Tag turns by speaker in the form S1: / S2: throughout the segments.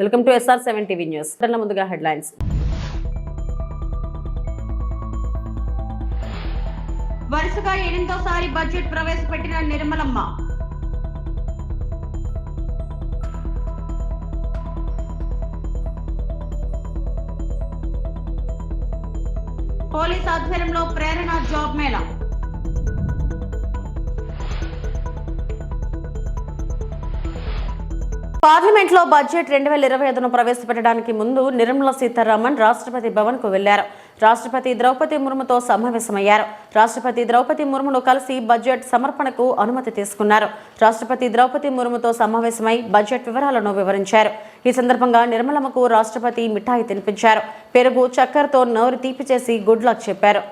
S1: Welcome to SR7 TV news. ముందుగా headlines.
S2: వరుసగా 8వ బడ్జెట్ ప్రవేశపెట్టిన నిర్మలమ్మ. పోలీస్ ఆధ్వర్యంలో ప్రేరణ జాబ్ మేళా.
S1: పార్లమెంట్ లో బడ్జెట్ 2025ను ప్రవేశపెట్టడానికి ముందు నిర్మలా సీతారామన్ రాష్ట్రపతి భవన్ కు వెళ్లారు. రాష్ట్రపతి ద్రౌపది ముర్ముతో సమావేశమయ్యారు. రాష్ట్రపతి ద్రౌపది ముర్మును కలిసి బడ్జెట్ సమర్పణకు అనుమతి తీసుకున్నారు. రాష్ట్రపతి ద్రౌపది ముర్ముతో సమావేశమై బడ్జెట్ వివరాలను వివరించారు. ఈ సందర్భంగా నిర్మలమ్మకు రాష్ట్రపతి మిఠాయి తినిపించారు. పెరుగు చక్కెరతో నోరు తీపి చేసి గుడ్ లక్ చెప్పారు.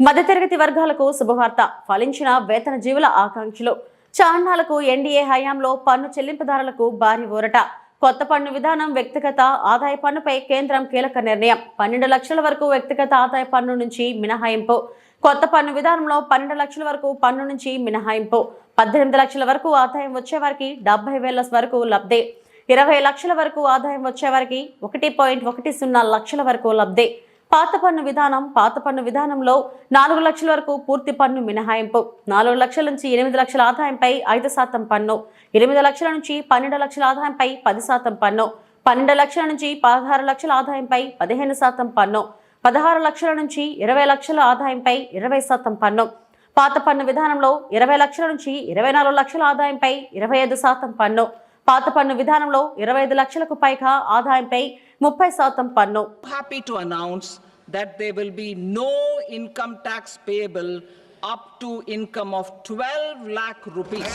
S1: మధ్యతరగతి వర్గాలకు శుభవార్త. ఫలించిన వేతన జీవుల ఆకాంక్షలు. చాన్నాలకు ఎన్డీఏ హయాంలో పన్ను చెల్లింపుదారులకు భారీ ఊరట. కొత్త పన్ను విధానం. వ్యక్తిగత ఆదాయ పన్నుపై కేంద్రం కీలక నిర్ణయం. 12 లక్షల వరకు వ్యక్తిగత ఆదాయ పన్ను నుంచి మినహాయింపు. కొత్త పన్ను విధానంలో 12 లక్షల వరకు పన్ను నుంచి మినహాయింపు. 18 లక్షల వరకు ఆదాయం వచ్చేవారికి 70,000 వరకు లబ్ధి. 20 లక్షల వరకు ఆదాయం వచ్చేవారికి 1.10 లక్షల వరకు లబ్ధి. పాత పన్ను విధానం. పాత పన్ను విధానంలో 4 లక్షల వరకు పూర్తి పన్ను మినహాయింపు. 4 లక్షల నుంచి 8 లక్షల ఆదాయంపై 5% పన్ను. 8 లక్షల నుంచి 12 లక్షల ఆదాయంపై 10% పన్ను. 12 లక్షల నుంచి 16 లక్షల ఆదాయంపై 15% పన్ను. 16 లక్షల నుంచి 20 లక్షల ఆదాయంపై 20% పన్ను. పాత పన్ను విధానంలో 20 లక్షల నుంచి 24 లక్షల ఆదాయంపై 25% పన్ను. పాత పన్ను విధానంలో 25 లక్షలకు పైగా ఆదాయంపై 30% పన్ను.
S3: Happy to announce that there will be no income tax payable up to income of 12 lakh rupees.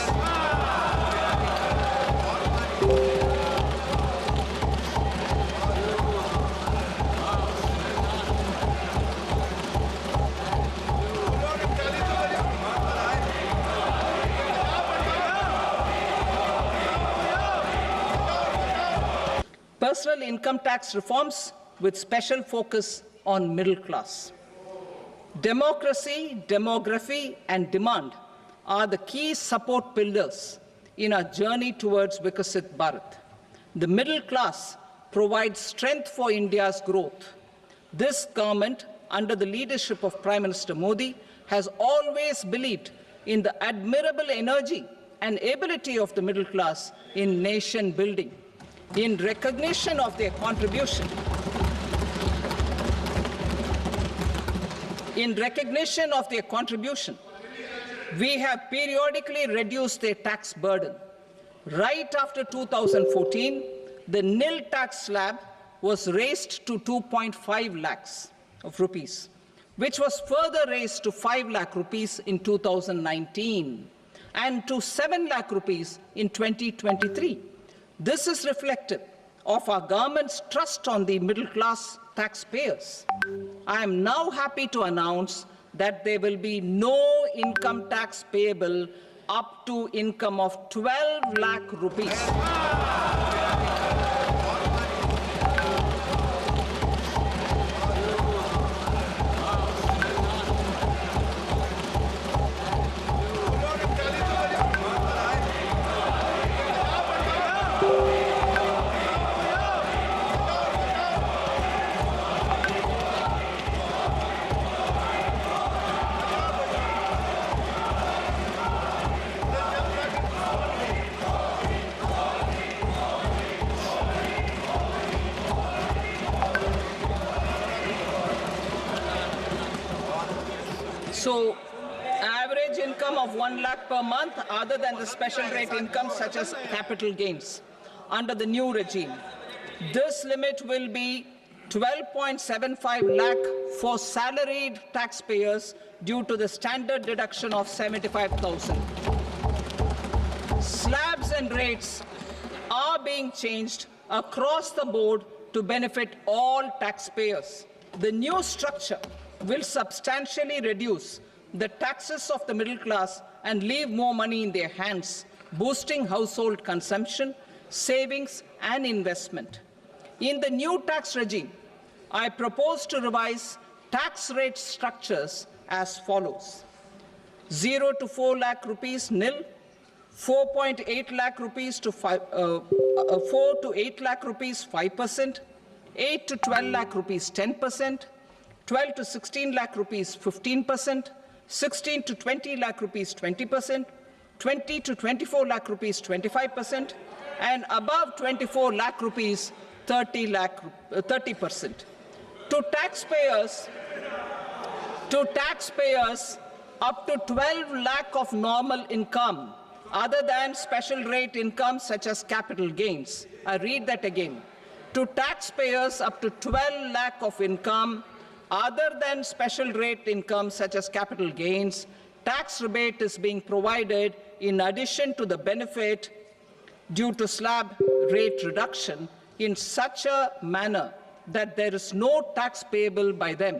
S3: Personal income tax reforms with special focus on middle class. Democracy, demography, and demand are the key support pillars in our journey towards Vikasit Bharat. The middle class provides strength for India's growth. This government, under the leadership of Prime Minister Modi, has always believed in the admirable energy and ability of the middle class in nation building. In recognition of their contribution, we have periodically reduced their tax burden. Right after 2014, the nil tax slab was raised to 2.5 lakhs of rupees, which was further raised to 5 lakh rupees in 2019 and to 7 lakh rupees in 2023. This is reflective of our government's trust on the middle class taxpayers. I am now happy to announce that there will be no income tax payable up to income of 12 lakh rupees. average income of 1 lakh per month other than the special rate income such as capital gains under the new regime. This limit will be 12.75 lakh for salaried taxpayers due to the standard deduction of 75,000. Slabs and rates are being changed across the board to benefit all taxpayers. The new structure will substantially reduce the taxes of the middle class and leave more money in their hands, boosting household consumption, savings and investment. In the new tax regime, I propose to revise tax rate structures as follows. 0 to 4 lakh rupees nil, 4.8 lakh rupees to 4 to 8 lakh rupees 5%, 8 to 12 lakh rupees 10%, 12 to 16 lakh rupees 15%, 16 to 20 lakh rupees 20%, 20 to 24 lakh rupees 25%, and above 24 lakh rupees 30%. To taxpayers up to 12 lakh of normal income other than special rate income such as capital gains. I read that again. To taxpayers up to 12 lakh of income other than special rate income such as capital gains, tax rebate is being provided in addition to the benefit due to slab rate reduction in such a manner that there is no tax payable by them.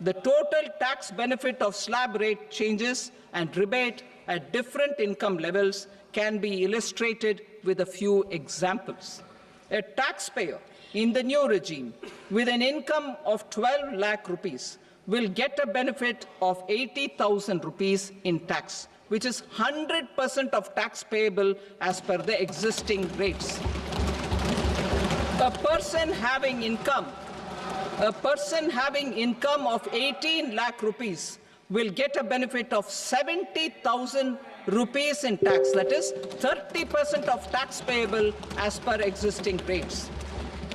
S3: The total tax benefit of slab rate changes and rebate at different income levels can be illustrated with a few examples. A taxpayer in the new regime with an income of 12 lakh rupees will get a benefit of 80,000 rupees in tax, which is 100% of tax payable as per the existing rates. A person having income of 18 lakh rupees will get a benefit of 70,000 rupees in tax. That is 30% of tax payable as per existing rates.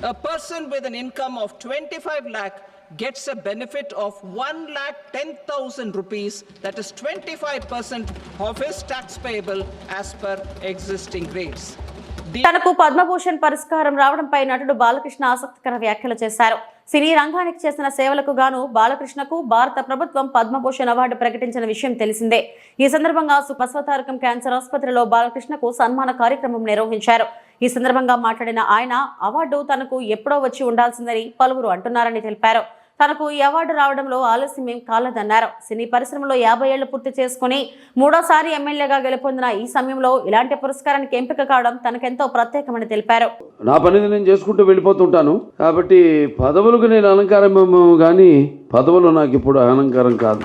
S3: A person with an income of 25 lakh gets a benefit of 1,10,000 rupees. That is 25% of his tax payable as per existing rates.
S1: తనకు పద్మభూషణ్ పురస్కారం రావడంపై నటుడు బాలకృష్ణ ఆసక్తికర వ్యాఖ్యలు చేశారు. సినీ రంగానికి చేసిన సేవలకు గాను బాలకృష్ణకు భారత ప్రభుత్వం పద్మభూషణ్ అవార్డు ప్రకటించిన విషయం తెలిసిందే. ఈ సందర్భంగా బసవతారకం క్యాన్సర్ ఆసుపత్రిలో బాలకృష్ణకు సన్మాన కార్యక్రమం నిర్వహించారు. ఈ సందర్భంగా మాట్లాడిన ఆయన అవార్డు తనకు ఎప్పుడో వచ్చి ఉండాల్సిందని పలువురు అంటున్నారని తెలిపారు. తనకు ఈ అవార్డు రావడంలో ఆలస్యం కాలేదన్నారు. సినీ పరిశ్రమలో 50 ఏళ్లు పూర్తి చేసుకుని మూడోసారి ఎమ్మెల్యేగా గెలుపొందిన ఈ సమయంలో ఇలాంటి పురస్కారానికి ఎంపిక కావడం తనకెంతో ప్రత్యేకమని తెలిపారు.
S4: నా పనిని నేను చేసుకుంటూ వెళ్ళిపోతుంటాను కాబట్టి పదవులకు నేను అలంకారం కానీ పదవులు నాకు ఇప్పుడు అలంకారం కాదు.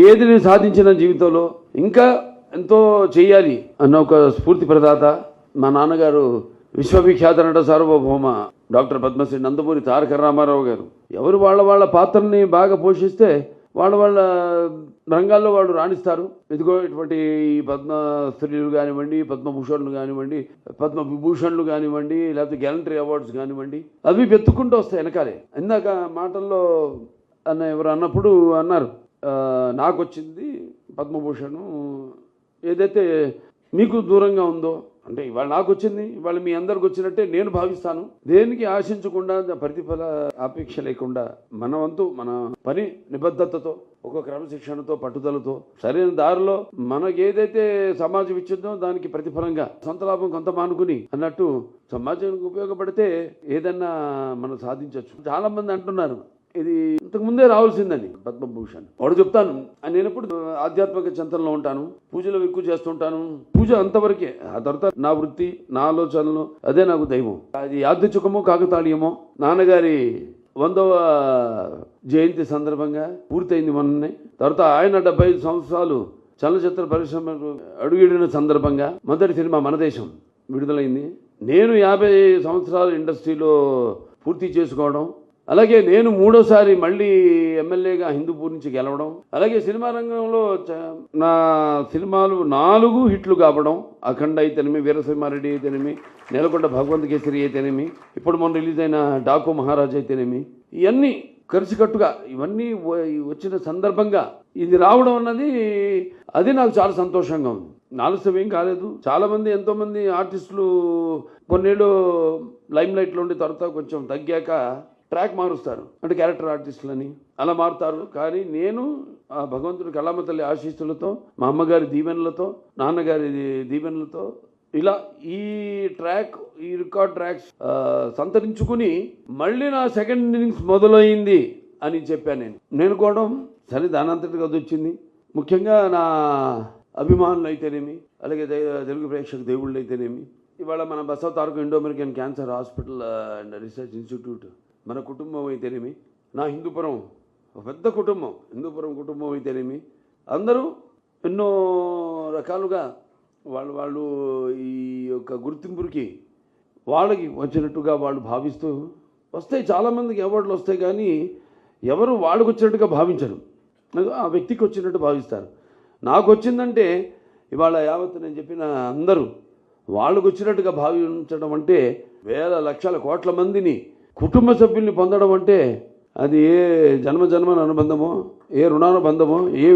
S4: ఏది నేను సాధించిన జీవితంలో ఇంకా ఎంతో చేయాలి అన్న ఒక స్ఫూర్తి ప్రదాత మా నాన్నగారు విశ్వవిఖ్యాత నట సార్వభౌమ డాక్టర్ పద్మశ్రీ నందమూరి తారక రామారావు గారు. ఎవరు వాళ్ళ పాత్రని బాగా పోషిస్తే వాళ్ళ రంగాల్లో వాళ్ళు రాణిస్తారు. ఇదిగో ఇటువంటి పద్మశ్రీలు కానివ్వండి, పద్మభూషణ్లు కానివ్వండి, పద్మవిభూషణ్లు కానివ్వండి, లేకపోతే గ్యాలంటరీ అవార్డ్స్ కానివ్వండి, అవి వెతుక్కుంటూ వస్తాయి వెనకాలే. ఇందాక మాటల్లో ఎవరు అన్నప్పుడు అన్నారు నాకు వచ్చింది పద్మభూషణ్, ఏదైతే మీకు దూరంగా ఉందో అంటే ఇవాళ నాకు వచ్చింది ఇవాళ మీ అందరికి వచ్చినట్టే నేను భావిస్తాను. దేనికి ఆశించకుండా ప్రతిఫల అపేక్ష లేకుండా మన వంతు మన పని నిబద్ధతతో ఒక క్రమశిక్షణతో పట్టుదలతో సరైన దారిలో మనకి ఏదైతే సమాజం ఇచ్చిందో దానికి ప్రతిఫలంగా సొంత లాభం కొంత మానుకుని అన్నట్టు సమాజానికి ఉపయోగపడితే ఏదన్నా మనం సాధించవచ్చు. చాలా మంది అంటున్నారు ఇది ఇంతకు ముందే రావాల్సిందని పద్మభూషణ్. వాడు చెప్తాను నేను ఎప్పుడు ఆధ్యాత్మిక చింతనలో ఉంటాను, పూజలు ఎక్కువ చేస్తుంటాను. పూజ అంతవరకే, ఆ తర్వాత నా వృత్తి నా ఆలోచనలు అదే నాకు దైవం. అది యాదృచ్ఛికమో కాకతాళీయమో నాన్నగారి 100వ జయంతి సందర్భంగా పూర్తయింది మొన్ననే. తర్వాత ఆయన 75 సంవత్సరాలు చలనచిత్ర పరిశ్రమకు అడుగిడిన సందర్భంగా మొదటి సినిమా మనదేశం విడుదలైంది. నేను 50 సంవత్సరాలు ఇండస్ట్రీలో పూర్తి చేసుకోవడం, అలాగే నేను 3వసారి మళ్ళీ ఎమ్మెల్యేగా హిందూపూర్ నుంచి గెలవడం, అలాగే సినిమా రంగంలో నా సినిమాలు 4 హిట్లు కావడం, అఖండ అయితేనేమి, వీరసింహారెడ్డి అయితేనేమి, నేలకొండ భగవంత్ కేసరి అయితేనేమి, ఇప్పుడు మొన్న రిలీజ్ అయిన డాకు మహారాజ్ అయితేనేమి, ఇవన్నీ కలిసికట్టుగా ఇవన్నీ వచ్చిన సందర్భంగా ఇది రావడం అన్నది అది నాకు చాలా సంతోషంగా ఉంది. ఆలస్యం ఏం కాలేదు. చాలామంది ఎంతోమంది ఆర్టిస్టులు కొన్నేళ్ళు లైమ్ లైట్లో ఉండి తర్వాత కొంచెం తగ్గాక ట్రాక్ మారుస్తారు, అంటే క్యారెక్టర్ ఆర్టిస్టులని అలా మారుతారు. కానీ నేను ఆ భగవంతుడి కళామ తల్లి ఆశీస్సులతో, మా అమ్మగారి దీవెనలతో, నాన్నగారి దీవెనలతో ఇలా ఈ రికార్డ్ ట్రాక్స్ సంతరించుకుని మళ్ళీ నా సెకండ్ ఇన్నింగ్స్ మొదలైంది అని చెప్పాను. నేను కూడా సరే దానంతటిగా అది వచ్చింది. ముఖ్యంగా నా అభిమానులు అయితేనేమి, అలాగే తెలుగు ప్రేక్షక దేవుళ్ళు అయితేనేమి, ఇవాళ మన Basava Taraka Indo American Cancer Hospital and Research Institute, మన కుటుంబం అయితేనేమి, నా హిందూపురం ఒక పెద్ద కుటుంబం, హిందూపురం కుటుంబం అయితేనేమి, అందరూ ఎన్నో రకాలుగా వాళ్ళు ఈ యొక్క గుర్తింపుకి వాళ్ళకి వచ్చినట్టుగా వాళ్ళు భావిస్తూ వస్తాయి. చాలామందికి అవార్డులు వస్తాయి, కానీ ఎవరు వాళ్ళకు వచ్చినట్టుగా భావించరు, ఆ వ్యక్తికి వచ్చినట్టు భావిస్తారు. నాకు వచ్చిందంటే ఇవాళ యావత్ నేను చెప్పిన అందరూ వాళ్ళకు వచ్చినట్టుగా భావించడం అంటే, వేల లక్షల కోట్ల మందిని కుటుంబ సభ్యుల్ని పొందడం అంటే అది ఏ జన్మజన్మన అనుబంధమో, ఏ రుణానుబంధమో, ఏ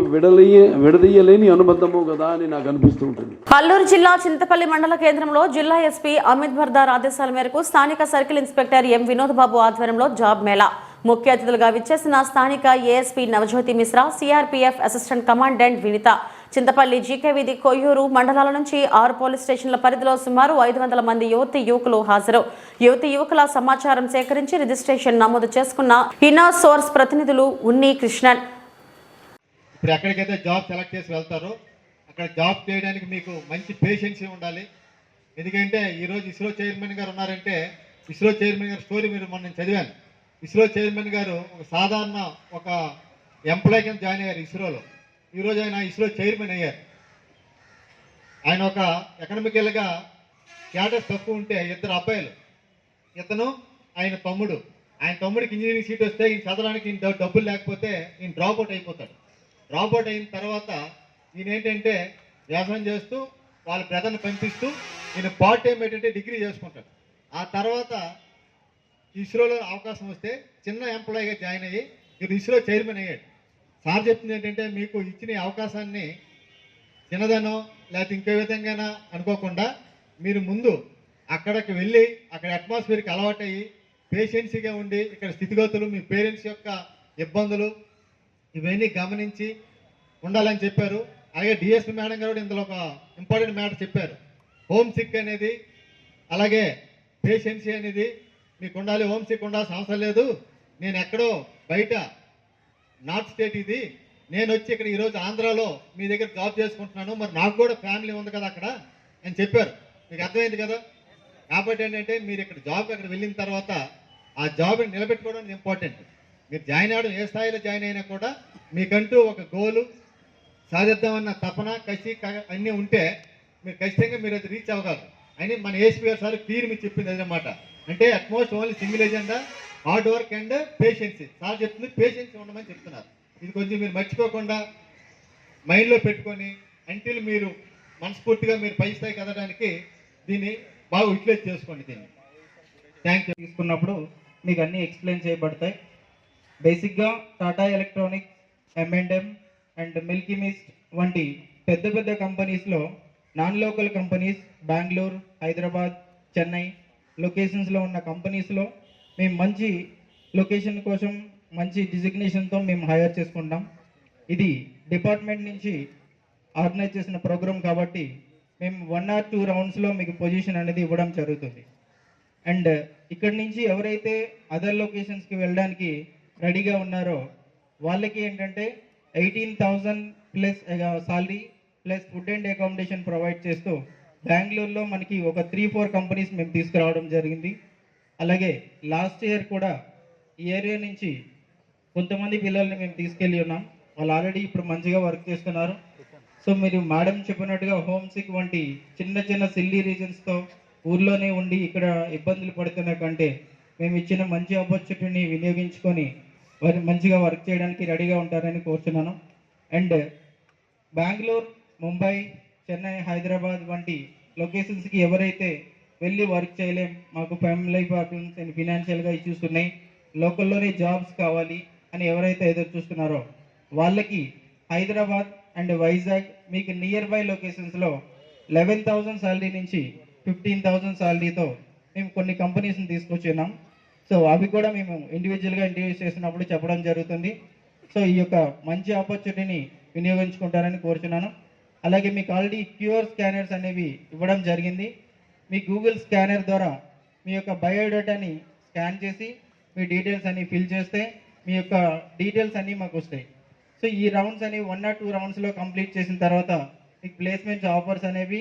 S4: విడదీయలేని అనుబంధమో కదా అని నాకు అనిపిస్తూ ఉంటుంది.
S1: అల్లూరు జిల్లా చింతపల్లి మండల కేంద్రంలో జిల్లా ఎస్పీ అమిత్ బర్దార్ ఆదేశాల మేరకు స్థానిక సర్కిల్ ఇన్స్పెక్టర్ ఎం వినోద్ బాబు ఆధ్వర్యంలో జాబ్ మేళా. ముఖ్య అతిథులుగా విచ్చేసిన స్థానిక ASP Navajyothi Mishra, CRPF assistant commandant Vinitha, Chintapalli GK వీధి, కొయ్యూరు మండలాల నుంచి 6 పోలీస్ స్టేషన్ల పరిధిలో సుమారు 500 మంది యువతి యువకులు హాజరు. యువతి యువకుల సమాచారం సేకరించి రిజిస్ట్రేషన్ నమోదు చేసుకున్న ఇన్నర్ సోర్స్ ప్రతినిధులు ఉన్ని కృష్ణన్.
S5: ఇప్పుడు ఎక్కడికైతే జాబ్ సెలెక్ట్ చేసి వెళ్తారో అక్కడ జాబ్ చేయడానికి మీకు మంచి పేషెన్సీ ఉండాలి. ఎందుకంటే ఈరోజు ఇస్రో చైర్మన్ గారు ఉన్నారంటే, ఇస్రో చైర్మన్ గారి స్టోరీ మీరు మొన్న చదివాను. ఇస్రో చైర్మన్ గారు ఒక సాధారణ ఒక ఎంప్లాయ్ కింద జాయిన్ అయ్యారు ఇస్రోలో. ఈరోజు ఆయన ఇస్రో చైర్మన్ అయ్యారు. ఆయన ఒక ఎకనామికల్గా స్టేటస్ తక్కువ ఉంటే 2 అబ్బాయిలు, ఇతను ఆయన తమ్ముడు. ఆయన తమ్ముడికి ఇంజనీరింగ్ సీట్ వస్తే ఈయన చదవడానికి డబ్బులు లేకపోతే ఈయన డ్రాప్ అవుట్ అయిపోతాడు. డ్రాప్ అవుట్ అయిన తర్వాత ఈయన ఏంటంటే వ్యవసాయం చేస్తూ వాళ్ళ బ్రదర్ని పంపిస్తూ ఈయన పార్ట్ టైం ఏంటంటే డిగ్రీ చేసుకుంటాడు. ఆ తర్వాత ఇస్రోలో అవకాశం వస్తే చిన్న ఎంప్లాయీగా జాయిన్ అయ్యి మీరు ఇస్రో చైర్మన్ అయ్యాడు. సార్ చెప్తుంది ఏంటంటే, మీకు ఇచ్చిన అవకాశాన్ని చిన్నదనో లేకపోతే ఇంకో విధంగా అనుకోకుండా మీరు ముందు అక్కడికి వెళ్ళి అక్కడ అట్మాస్ఫియర్కి అలవాటయ్యి పేషెన్సీగా ఉండి ఇక్కడ స్థితిగతులు, మీ పేరెంట్స్ యొక్క ఇబ్బందులు ఇవన్నీ గమనించి ఉండాలని చెప్పారు. అలాగే డిఎస్పీ మేడం గారు ఇందులో ఒక ఇంపార్టెంట్ మ్యాటర్ చెప్పారు. హోమ్ సిక్ అనేది అలాగే పేషెన్సీ అనేది మీకు ఉండాలి. హోమ్ సిక్ ఉండాల్సిన అవసరం లేదు. నేను ఎక్కడో బయట నార్త్ స్టేట్ ఇది, నేను వచ్చి ఇక్కడ ఈరోజు ఆంధ్రాలో మీ దగ్గర జాబ్ చేసుకుంటున్నాను, మరి నాకు కూడా ఫ్యామిలీ ఉంది కదా అక్కడ అని చెప్పారు. మీకు అర్థమైంది కదా. కాబట్టి ఏంటంటే మీరు ఇక్కడ జాబ్ అక్కడ వెళ్ళిన తర్వాత ఆ జాబ్ని నిలబెట్టుకోవడం ఇంపార్టెంట్. మీరు జాయిన్ అవ్వడం ఏ స్థాయిలో జాయిన్ అయినా కూడా మీకంటూ ఒక గోలు సాధిద్దామన్న తపన, కసి అన్నీ ఉంటే మీరు ఖచ్చితంగా మీరు అది రీచ్ అవ్వగలరు అని మన ఏఎస్పీ గారు సార్ క్లియర్ మీకు చెప్పింది అదనమాట. అంటే at most only single agenda, hard work and patiency. Sir చెప్తుంది పేషెన్సీ ఉండమని చెప్తున్నారు. ఇది కొంచెం మీరు మర్చిపోకుండా మైండ్లో పెట్టుకొని అంటిల్ మీరు మనస్ఫూర్తిగా మీరు పై స్థాయికి ఎదగడానికి దీన్ని బాగా యూటిలైజ్ చేసుకోండి. దీన్ని థ్యాంక్ యూ.
S6: తీసుకున్నప్పుడు మీకు అన్నీ ఎక్స్ప్లెయిన్ చేయబడతాయి. బేసిక్గా Tata Electronics, M&M and Milky Mist వంటి పెద్ద పెద్ద కంపెనీస్లో non local companies, Bengaluru, Hyderabad, Chennai లొకేషన్స్లో ఉన్న కంపెనీస్లో మేము మంచి లొకేషన్ కోసం మంచి డిజిగ్నేషన్తో మేము హైర్ చేసుకుంటాం. ఇది డిపార్ట్మెంట్ నుంచి ఆర్గనైజ్ చేసిన ప్రోగ్రామ్ కాబట్టి మేము 1 or 2 రౌండ్స్లో మీకు పొజిషన్ అనేది ఇవ్వడం జరుగుతుంది. అండ్ ఇక్కడి నుంచి ఎవరైతే అదర్ లొకేషన్స్కి వెళ్ళడానికి రెడీగా ఉన్నారో వాళ్ళకి ఏంటంటే 18,000 plus salary plus food and accommodation provide చేస్తూ బెంగళూరులో మనకి ఒక 3-4 కంపెనీస్ మేము తీసుకురావడం జరిగింది. అలాగే లాస్ట్ ఇయర్ కూడా ఈ ఏరియా నుంచి కొంతమంది పిల్లల్ని మేము తీసుకెళ్ళి ఉన్నాం. వాళ్ళు ఆల్రెడీ ఇప్పుడు మంచిగా వర్క్ చేస్తున్నారు. సో మీరు మేడం చెప్పినట్టుగా హోమ్ సిక్ వంటి చిన్న చిన్న సిల్లీ రీజన్స్తో ఊర్లోనే ఉండి ఇక్కడ ఇబ్బందులు పడుతున్న కంటే మేము ఇచ్చిన మంచి ఆపర్చునిటీని వినియోగించుకొని వారు మంచిగా వర్క్ చేయడానికి రెడీగా ఉంటారని కోరుతున్నాను. అండ్ బెంగళూరు, ముంబై, చెన్నై, హైదరాబాద్ వంటి లొకేషన్స్కి ఎవరైతే వెళ్ళి వర్క్ చేయలేం, మాకు ఫ్యామిలీ ప్రాబ్లమ్స్ అండ్ ఫినాన్షియల్గా ఇష్యూస్ ఉన్నాయి, లోకల్లోనే జాబ్స్ కావాలి అని ఎవరైతే ఎదురు చూస్తున్నారో వాళ్ళకి హైదరాబాద్ అండ్ వైజాగ్ మీకు నియర్ బై లొకేషన్స్లో 11,000 శాలరీ నుంచి 15,000 శాలరీతో మేము కొన్ని కంపెనీస్ని తీసుకొచ్చున్నాం. సో అవి కూడా మేము ఇండివిజువల్గా ఇంటర్వ్యూస్ చేసినప్పుడు చెప్పడం జరుగుతుంది. సో ఈ యొక్క మంచి ఆపర్చునిటీని వినియోగించుకుంటారని కోరుచున్నాను. అలాగే మీకు ఆల్రెడీ క్యూఆర్ స్కానర్స్ అనేవి ఇవ్వడం జరిగింది. మీ గూగుల్ స్కానర్ ద్వారా మీ యొక్క బయోడేటాని స్కాన్ చేసి మీ డీటెయిల్స్ అన్ని ఫిల్ చేస్తే మీ యొక్క డీటెయిల్స్ అన్నీ మాకు వస్తాయి. సో ఈ రౌండ్స్ అనేవి 1 or 2 రౌండ్స్లో కంప్లీట్ చేసిన తర్వాత మీకు ప్లేస్మెంట్స్ ఆఫర్స్ అనేవి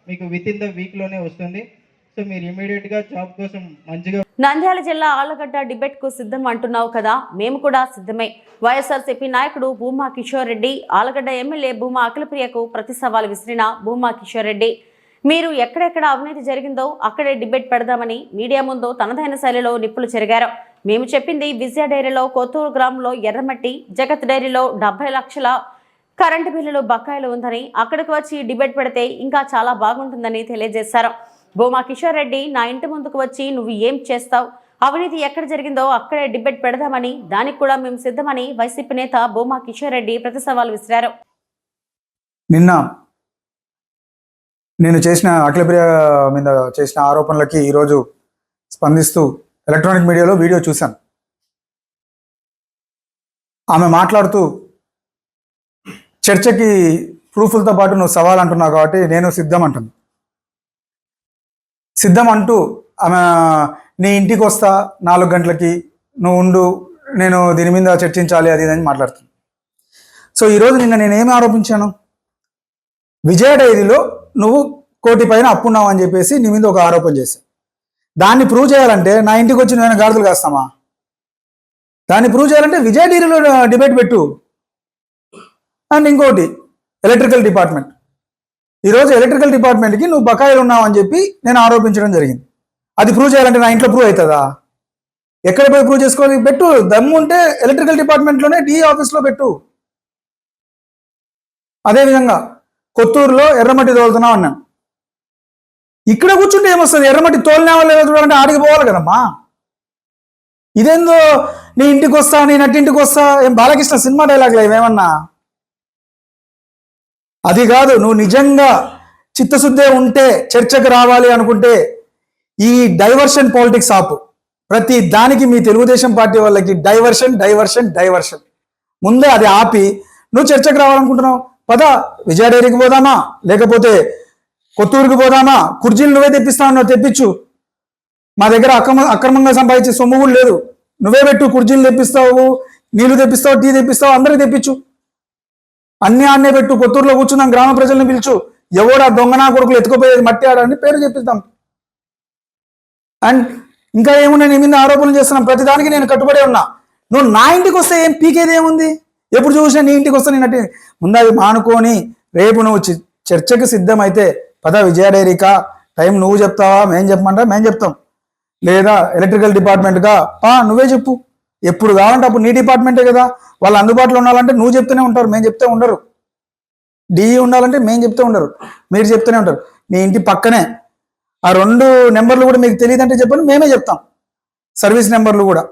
S6: మీకు విత్ ఇన్ ద వీక్లోనే వస్తుంది. సో మీరు ఇమీడియట్గా జాబ్ కోసం మంచిగా.
S1: నంద్యాల జిల్లా ఆళ్లగడ్డ డిబేట్ కు సిద్ధం అంటున్నావు కదా, మేము కూడా సిద్ధమే. వైఎస్ఆర్సీపీ నాయకుడు భూమా కిషోర్ రెడ్డి ఆళ్లగడ్డ ఎమ్మెల్యే భూమా అఖిలప్రియకు ప్రతి సవాల్ విసిరిన భూమా కిషోర్ రెడ్డి మీరు ఎక్కడెక్కడ అవినీతి జరిగిందో అక్కడే డిబేట్ పెడదామని మీడియా ముందు తనదైన శైలిలో నిప్పులు చెరిగారు. మేము చెప్పింది విజయ డైరీలో కొత్తూరు గ్రామంలో ఎర్రమట్టి, జగత్ డైరీలో 70 లక్షల కరెంటు బిల్లులు బకాయిలు ఉందని అక్కడికి వచ్చి డిబేట్ పెడితే ఇంకా చాలా బాగుంటుందని తెలియజేశారు. భూమా కిషోర్ రెడ్డి నా ఇంటి ముందుకు వచ్చి నువ్వు ఏం చేస్తావు, అవినీతి ఎక్కడ జరిగిందో అక్కడే డిబేట్ పెడదామని, దానికి కూడా మేము సిద్ధమని వైసీపీ నేత భూమా కిషోర్ రెడ్డి ప్రతి సవాల్ విసిరారు.
S7: నిన్న నేను చేసిన అఖిలప్రియ మీద చేసిన ఆరోపణలకి ఈరోజు స్పందిస్తూ ఎలక్ట్రానిక్ మీడియాలో వీడియో చూశాను. ఆమె మాట్లాడుతూ చర్చకి ప్రూఫ్లతో పాటు నువ్వు సవాల్ అంటున్నావు కాబట్టి నేను సిద్ధం అంటుంది. సిద్ధం అంటూ ఆమె నీ ఇంటికి వస్తా 4 గంటలకి, నువ్వు ఉండు, నేను దీని మీద చర్చించాలి అది అని మాట్లాడుతుంది. సో ఈరోజు నిన్న నేనేమి ఆరోపించాను, విజయ డైరీలో నువ్వు 1 కోటి పైన అప్పున్నావు అని చెప్పేసి నీ మీద ఒక ఆరోపణ చేశాను. దాన్ని ప్రూవ్ చేయాలంటే నా ఇంటికి వచ్చి నేను గాడిదలు కాస్తామా? దాన్ని ప్రూవ్ చేయాలంటే విజయ డైరీలో డిబేట్ పెట్టు. అండ్ ఇంకోటి ఎలక్ట్రికల్ డిపార్ట్మెంట్, ఈరోజు ఎలక్ట్రికల్ డిపార్ట్మెంట్కి నువ్వు బకాయిలు ఉన్నావు అని చెప్పి నేను ఆరోపించడం జరిగింది. అది ప్రూవ్ చేయాలంటే నా ఇంట్లో ప్రూవ్ అవుతుందా? ఎక్కడ పోయి ప్రూవ్ చేసుకోవాలి? పెట్టు, దమ్ము ఉంటే ఎలక్ట్రికల్ డిపార్ట్మెంట్లోనే డిఈ ఆఫీస్లో పెట్టు. అదేవిధంగా కొత్తూరులో ఎర్రమట్టి తోలుతున్నావు అన్నాను. ఇక్కడ కూర్చుంటే ఏమొస్తుంది? ఎర్రమట్టి తోలినావా లేదా చూడాలంటే ఆడికి పోవాలి కదమ్మా. ఇదేందో నీ ఇంటికి వస్తా, నీ నట్టింటికి వస్తా, ఏం బాలకృష్ణ సినిమా డైలాగ్లో ఏమన్నా? అది కాదు, నువ్వు నిజంగా చిత్తశుద్ధే ఉంటే చర్చకు రావాలి అనుకుంటే ఈ డైవర్షన్ పాలిటిక్స్ ఆపు. ప్రతి దానికి మీ తెలుగుదేశం పార్టీ వాళ్ళకి డైవర్షన్ డైవర్షన్ డైవర్షన్. ముందే అది ఆపి నువ్వు చర్చకు రావాలనుకుంటున్నావు, పద విజయ డైరీకి పోదామా, లేకపోతే కొత్తూరుకి పోదామా, కుర్జీలు నువ్వే తెప్పిస్తా ఉన్నావు, తెప్పించు. మా దగ్గర అక్రమంగా సంపాదించే సొమ్ము కూడా లేదు, నువ్వే పెట్టు. కుర్జీలు తెప్పిస్తావు, నీళ్లు తెప్పిస్తావు, టీ తెప్పిస్తావు, అందరికి తెప్పించు. అన్నీ ఆన్నే పెట్టు. కొత్తూరులో కూర్చున్నాం, గ్రామ ప్రజల్ని పిలుచు. ఎవడా దొంగనా కొడుకులు ఎత్తుకుపోయేది మట్టి ఆడని పేరు చెప్పిస్తాం. అండ్ ఇంకా ఏమున్నా నీ మీద ఆరోపణలు చేస్తున్నాం, ప్రతిదానికి నేను కట్టుబడి ఉన్నా. నువ్వు నా ఇంటికి వస్తే ఏం పీకేది ఏముంది? ఎప్పుడు చూసినా నీ ఇంటికి వస్తే నేను ముందు అవి మానుకొని రేపు నువ్వు చర్చకి సిద్ధమైతే పద విజయ డైరీకా, టైం నువ్వు చెప్తావా, మేం చెప్పమంటా మేం చెప్తాం, లేదా ఎలక్ట్రికల్ డిపార్ట్మెంట్గా నువ్వే చెప్పు. ఎప్పుడు కావాలంటే అప్పుడు నీ డిపార్ట్మెంటే కదా, వాళ్ళు అందుబాటులో ఉండాలంటే నువ్వు చెప్తూనే ఉంటారు, మేము చెప్తే ఉండరు. డిఈ ఉండాలంటే మేము చెప్తే ఉండరు, మీరు చెప్తూనే ఉంటారు. నీ ఇంటి పక్కనే ఆ 2 నెంబర్లు కూడా మీకు తెలియదంటే చెప్పండి, మేమే చెప్తాం, సర్వీస్ నెంబర్లు కూడా.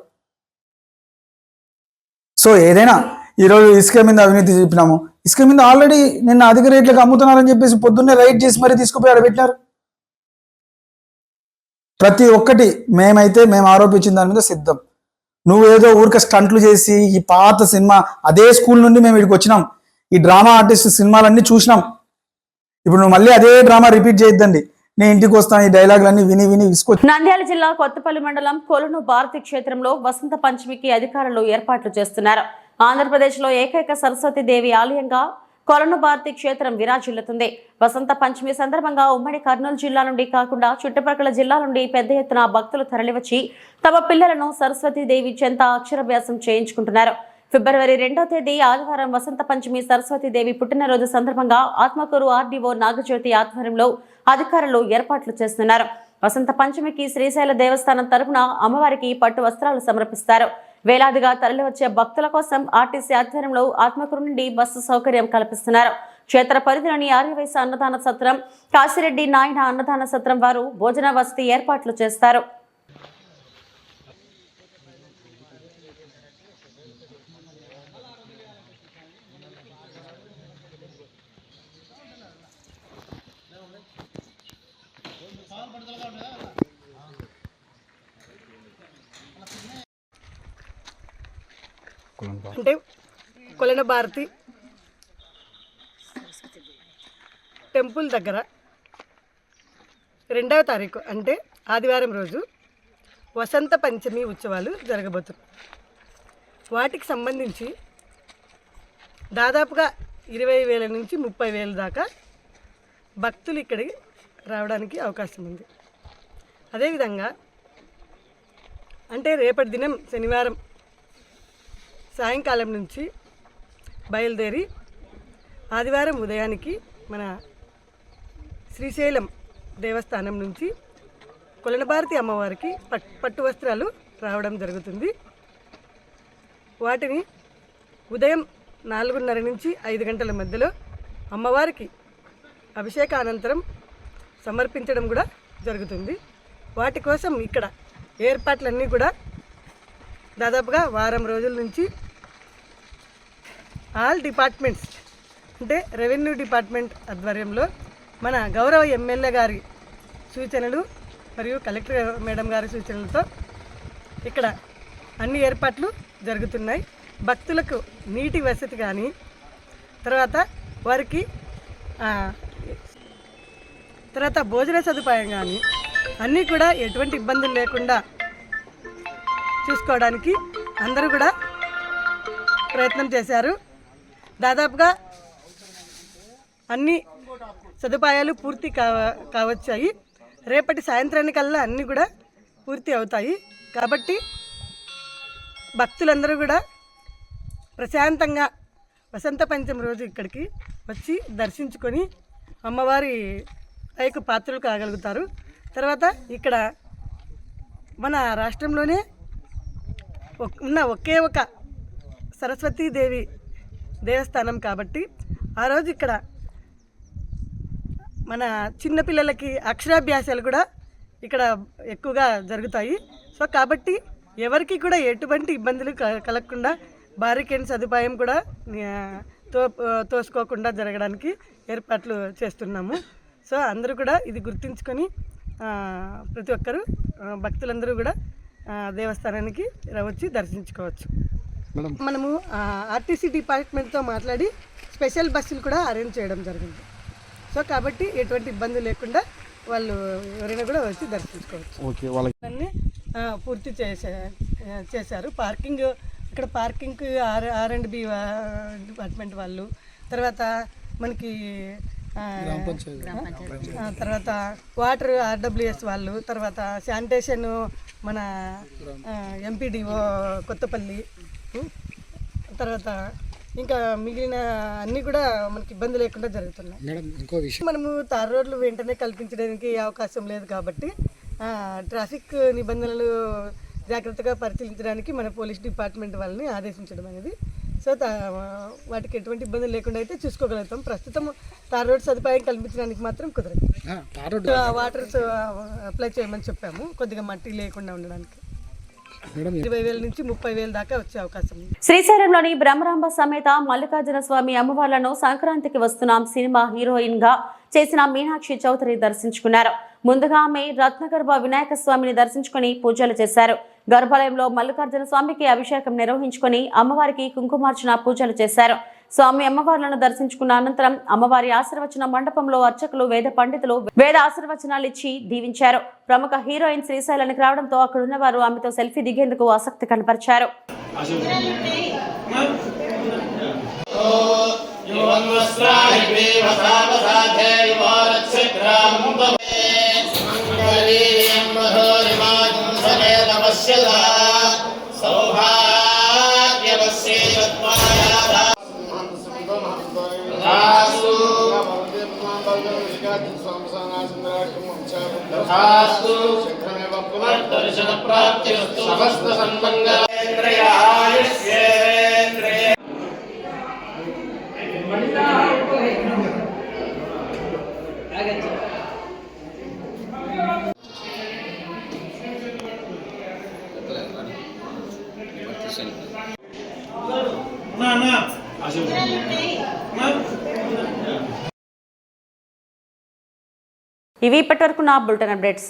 S7: సో ఏదైనా ఈరోజు ఇసుక మీద అవినీతి చెప్పినాము. ఇసుక మీద ఆల్రెడీ నిన్న అధిక రేట్లకు అమ్ముతున్నారని చెప్పేసి పొద్దున్నే రైడ్ చేసి మరీ తీసుకుపోయి ఆడబెట్టినారు. ప్రతి ఒక్కటి మేము ఆరోపించిన దాని మీద సిద్ధం. నువ్వు ఏదో ఊరిక స్టంట్లు చేసి ఈ పాత సినిమా, అదే స్కూల్ నుండి మేము ఇక్కడికి వచ్చినాం, ఈ డ్రామా ఆర్టిస్ట్ సినిమాలన్నీ చూసినాం. ఇప్పుడు నువ్వు మళ్ళీ అదే డ్రామా రిపీట్ చేయొద్దండి. నేను ఇంటికి వస్తాను, ఈ డైలాగులన్నీ విని విని విసుకొచ్చి.
S1: నంద్యాల జిల్లా కొత్తపల్లి మండలం కొలను భారతి క్షేత్రంలో వసంత పంచమికి అధికారులు ఏర్పాట్లు చేస్తున్నారు. ఆంధ్రప్రదేశ్లో ఏకైక సరస్వతి దేవి ఆలయంగా కొలను భారతి క్షేత్రం విరాజిల్లుతుంది. వసంత పంచమి సందర్భంగా ఉమ్మడి కర్నూలు జిల్లా నుండి కాకుండా చుట్టుపక్కల జిల్లా నుండి పెద్ద ఎత్తున భక్తులు తరలివచ్చి తమ పిల్లలను సరస్వతీదేవి చెంత అక్షరాభ్యాసం చేయించుకుంటున్నారు. ఫిబ్రవరి 2వ తేదీ ఆదివారం వసంత పంచమి సరస్వతీదేవి పుట్టినరోజు సందర్భంగా ఆత్మకూరు ఆర్డీఓ నాగజ్యోతి ఆధ్వర్యంలో అధికారులు ఏర్పాట్లు చేస్తున్నారు. వసంత పంచమికి శ్రీశైల దేవస్థానం తరపున అమ్మవారికి పట్టు వస్త్రాలు సమర్పిస్తారు. వేలాదిగా తరలివచ్చే భక్తుల కోసం ఆర్టీసీ ఆధ్వర్యంలో ఆత్మకూరు నుండి బస్సు సౌకర్యం కల్పిస్తున్నారు. క్షేత్ర పరిధిలోని ఆర్యవైశ్య అన్నదాన సత్రం, కాశిరెడ్డి నాయన అన్నదాన సత్రం వారు భోజన వసతి ఏర్పాట్లు చేస్తారు.
S8: అంటే కొలన భారతి టెంపుల్ దగ్గర 2వ తారీఖు అంటే ఆదివారం రోజు వసంత పంచమి ఉత్సవాలు జరగబోతున్నాయి. వాటికి సంబంధించి దాదాపుగా 20,000 నుంచి 30,000 దాకా భక్తులు ఇక్కడికి రావడానికి అవకాశం ఉంది. అదేవిధంగా అంటే రేపటి దినం శనివారం సాయంకాలం నుంచి బయలుదేరి ఆదివారం ఉదయానికి మన శ్రీశైలం దేవస్థానం నుంచి కొలనభారతి అమ్మవారికి పట్టు వస్త్రాలు రావడం జరుగుతుంది. వాటిని ఉదయం 4:30 నుంచి 5 గంటల మధ్యలో అమ్మవారికి అభిషేకానంతరం సమర్పించడం కూడా జరుగుతుంది. వాటి కోసం ఇక్కడ ఏర్పాట్లన్నీ కూడా దాదాపుగా వారం రోజుల నుంచి ఆల్ డిపార్ట్మెంట్స్ అంటే రెవెన్యూ డిపార్ట్మెంట్ ఆధ్వర్యంలో మన గౌరవ ఎమ్మెల్యే గారి సూచనలు మరియు కలెక్టర్ మేడం గారి సూచనలతో ఇక్కడ అన్ని ఏర్పాట్లు జరుగుతున్నాయి. భక్తులకు నీటి వసతి కానీ తర్వాత వారికి తర్వాత భోజన సదుపాయం కానీ అన్నీ కూడా ఎటువంటి ఇబ్బందులు లేకుండా చూసుకోవడానికి అందరూ కూడా ప్రయత్నం చేశారు. దాదాపుగా అన్ని సదుపాయాలు పూర్తి కావచ్చాయి. రేపటి సాయంత్రానికల్లా అన్నీ కూడా పూర్తి అవుతాయి. కాబట్టి భక్తులందరూ కూడా ప్రశాంతంగా వసంత పంచమి రోజు ఇక్కడికి వచ్చి దర్శించుకొని అమ్మవారి దయకు పాత్రలు కాగలుగుతారు. తర్వాత ఇక్కడ మన రాష్ట్రంలోనే ఉన్న ఒకే ఒక సరస్వతీదేవి దేవస్థానం కాబట్టి ఆ రోజు ఇక్కడ మన చిన్నపిల్లలకి అక్షరాభ్యాసాలు కూడా ఇక్కడ ఎక్కువగా జరుగుతాయి. సో కాబట్టి ఎవరికి కూడా ఎటువంటి ఇబ్బందులు కలగకుండా బారికేడ్ సదుపాయం కూడా తోసుకోకుండా జరగడానికి ఏర్పాట్లు చేస్తున్నాము. సో అందరూ కూడా ఇది గుర్తుంచుకొని ప్రతి ఒక్కరూ భక్తులందరూ కూడా దేవస్థానానికి వచ్చి దర్శించుకోవచ్చు. మనము ఆర్టీసీ డిపార్ట్మెంట్తో మాట్లాడి స్పెషల్ బస్సులు కూడా అరేంజ్ చేయడం జరిగింది. సో కాబట్టి ఎటువంటి ఇబ్బంది లేకుండా వాళ్ళు ఎవరైనా కూడా వచ్చి దర్శించుకోవచ్చు. అన్నీ పూర్తి చేశారు. పార్కింగ్ ఇక్కడ పార్కింగ్కి R&B డిపార్ట్మెంట్ వాళ్ళు, తర్వాత మనకి తర్వాత వాటర్ RWS వాళ్ళు, తర్వాత శానిటేషన్ మన MPDO కొత్తపల్లి, తర్వాత ఇంకా మిగిలిన అన్నీ కూడా మనకి ఇబ్బంది లేకుండా జరుగుతున్నాయి. మనము తార్ రోడ్లు వెంటనే కల్పించడానికి అవకాశం లేదు కాబట్టి ట్రాఫిక్ నిబంధనలు జాగ్రత్తగా పరిశీలించడానికి మన పోలీస్ డిపార్ట్మెంట్ వాళ్ళని ఆదేశించడం అనేది. సో వాటికి ఎటువంటి ఇబ్బందులు లేకుండా అయితే చూసుకోగలుగుతాం. ప్రస్తుతం తార్ రోడ్ సదుపాయం కల్పించడానికి మాత్రం కుదరదు. వాటర్ అప్లై చేయమని చెప్పాము, కొద్దిగా మట్టి లేకుండా ఉండడానికి. 20,000 నుంచి 30,000 దాకా వచ్చే అవకాశం ఉంది.
S1: శ్రీశైలంలోని బ్రహ్మరాంబ సమేత మల్లికార్జున స్వామి అమ్మవార్లను సంక్రాంతికి వస్తున్నాం సినిమా హీరోయిన్ గా చేసిన మీనాక్షి చౌదరి దర్శించుకున్నారు. ముందుగా ఆమె రత్నగర్భ వినాయక స్వామిని దర్శించుకుని పూజలు చేశారు. గర్భాలయంలో మల్లికార్జున స్వామికి అభిషేకం నిర్వహించుకుని అమ్మవారికి కుంకుమార్చన పూజలు చేశారు. స్వామి అమ్మవార్లను దర్శించుకున్న అనంతరం అమ్మవారి ఆశీర్వచన మండపంలో అర్చకులు వేద పండితులు వేద ఆశీర్వచనాలు ఇచ్చి దీవించారు. ప్రముఖ హీరోయిన్ శ్రీశైలానికి రావడంతో అక్కడున్న వారు ఆమెతో సెల్ఫీ దిగేందుకు ఆసక్తి కనపరిచారు. ఇవి ఇప్పటివరకు నా బులెటిన్ అప్డేట్స్.